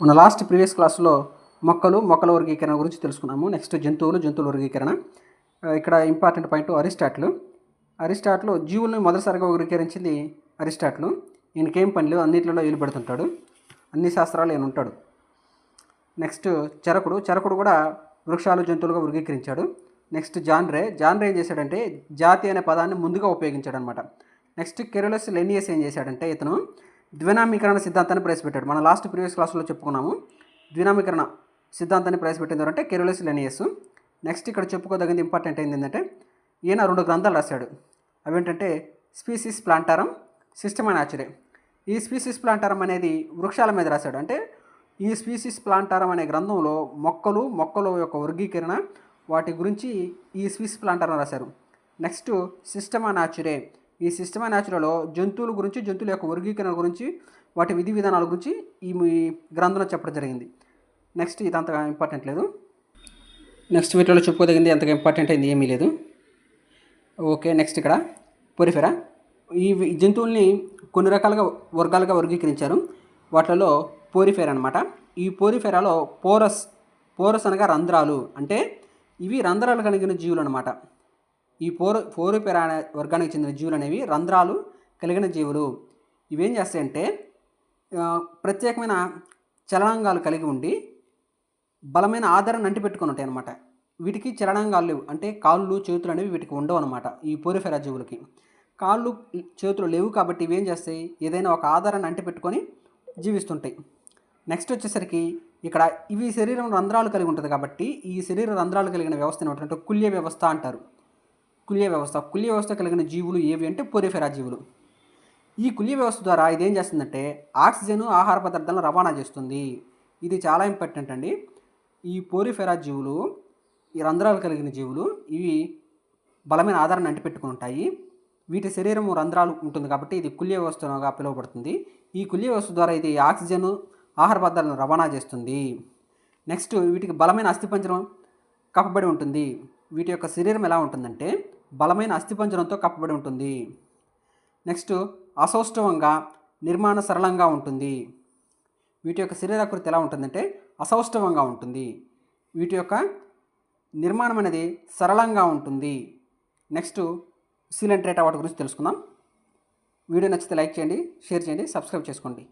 మన last previous క్లాస్లో మొక్కల వర్గీకరణ గురించి తెలుసుకున్నాము. నెక్స్ట్ జంతువుల వర్గీకరణ. ఇక్కడ ఇంపార్టెంట్ పాయింట్ అరిస్టాటిల్ జీవుల్ని మొదటిసారిగా వర్గీకరించింది అరిస్టాటిల్. ఈయనకేం పని లేవు, అన్నింటిలో ఏలుబడుతుంటాడు, అన్ని శాస్త్రాలు ఈయన ఉంటాడు. నెక్స్ట్ చరకుడు కూడా వృక్షాలు జంతువులుగా వర్గీకరించాడు. నెక్స్ట్ జాన్రే ఏం చేశాడంటే జాతి అనే పదాన్ని ముందుగా ఉపయోగించాడు అనమాట. నెక్స్ట్ కెరోలస్ లెనియస్ ఏం చేశాడంటే ఇతను ద్వినామీకరణ సిద్ధాంతాన్ని ప్రవేశపెట్టాడు. మన లాస్ట్ ప్రీవియస్ క్లాస్లో చెప్పుకున్నాము. ద్వినామీకరణ సిద్ధాంతాన్ని ప్రవేశపెట్టింది ఎవరంటే కెరోలస్ లెనియస్. నెక్స్ట్ ఇక్కడ చెప్పుకోదగింది ఇంపార్టెంట్ ఏంటంటే ఈయన 2 గ్రంథాలు రాశాడు. అవేంటంటే స్పీసీస్ ప్లాంటారం, సిస్టమా న్యాచురే. ఈ స్పీసీస్ ప్లాంటారం అనేది వృక్షాల మీద రాశాడు. అంటే ఈ స్పీసీస్ ప్లాంటారం అనే గ్రంథంలో మొక్కల యొక్క వర్గీకరణ వాటి గురించి ఈ స్పీసీస్ ప్లాంటారం రాశారు. నెక్స్ట్ సిస్టమా న్యాచురే. ఈ సిస్టమా న్యాచురలో జంతువుల యొక్క వర్గీకరణ గురించి వాటి విధి విధానాల గురించి ఈ గ్రంథంలో చెప్పడం జరిగింది. నెక్స్ట్ ఇది అంతగా ఇంపార్టెంట్ లేదు. నెక్స్ట్ వీటిలో చెప్పుకోదగింది అంతగా ఇంపార్టెంట్ అయింది ఏమీ లేదు. ఓకే, నెక్స్ట్ ఇక్కడ పోరిఫెరా. ఈ జంతువుల్ని కొన్ని రకాలుగా వర్గాలుగా వర్గీకరించారు. వాటిలో పోరిఫెరా అనమాట. ఈ పోరిఫెరాలో పోరస్ అనగా రంధ్రాలు, అంటే ఇవి రంధ్రాలు కలిగిన జీవులు అనమాట. ఈ పోరిఫెరా అనే వర్గానికి చెందిన జీవులు అనేవి రంధ్రాలు కలిగిన జీవులు. ఇవేం చేస్తాయంటే ప్రత్యేకమైన చలనాంగాలు కలిగి ఉండి బలమైన ఆధారాన్ని అంటిపెట్టుకొని ఉంటాయి అన్నమాట. వీటికి చలనాంగాలు లేవు, అంటే కాళ్ళు చేతులు అనేవి వీటికి ఉండవు అనమాట. ఈ పోరిఫెరా జీవులకి కాళ్ళు చేతులు లేవు కాబట్టి ఇవేం చేస్తాయి, ఏదైనా ఒక ఆధారాన్ని అంటిపెట్టుకొని జీవిస్తుంటాయి. నెక్స్ట్ వచ్చేసరికి ఇక్కడ ఇవి శరీరం రంధ్రాలు కలిగి ఉంటుంది కాబట్టి ఈ శరీర రంధ్రాలు కలిగిన వ్యవస్థ ఏమిటంటే కుల్య వ్యవస్థ అంటారు. కుల్య వ్యవస్థ కలిగిన జీవులు ఏవి అంటే పోరిఫెరా జీవులు. ఈ కుల్య వ్యవస్థ ద్వారా ఇదేం చేస్తుందంటే ఆక్సిజన్, ఆహార పదార్థాలను రవాణా చేస్తుంది. ఇది చాలా ఇంపార్టెంట్ అండి. ఈ పోరిఫెరా జీవులు, ఈ రంధ్రాలు కలిగిన జీవులు, ఇవి బలమైన ఆధారాన్ని అంటిపెట్టుకుని ఉంటాయి. వీటి శరీరం రంధ్రాలు ఉంటుంది కాబట్టి ఇది కుల్య వ్యవస్థగా పిలువబడుతుంది. ఈ కుల్య వ్యవస్థ ద్వారా ఇది ఆక్సిజన్, ఆహార పదార్థాలను రవాణా చేస్తుంది. నెక్స్ట్ వీటికి బలమైన అస్థిపంజరం కప్పబడి ఉంటుంది. వీటి యొక్క శరీరం ఎలా ఉంటుందంటే బలమైన అస్థిపంజరంతో కప్పబడి ఉంటుంది. నెక్స్ట్ అసౌష్ఠవంగా, నిర్మాణ సరళంగా ఉంటుంది. వీటి యొక్క శరీరాకృతి ఎలా ఉంటుందంటే అసౌష్ఠవంగా ఉంటుంది. వీటి యొక్క నిర్మాణం అనేది సరళంగా ఉంటుంది. నెక్స్ట్ సీలెంట్ రేటా వాటి గురించి తెలుసుకుందాం. వీడియో నచ్చితే లైక్ చేయండి, షేర్ చేయండి, సబ్స్క్రైబ్ చేసుకోండి.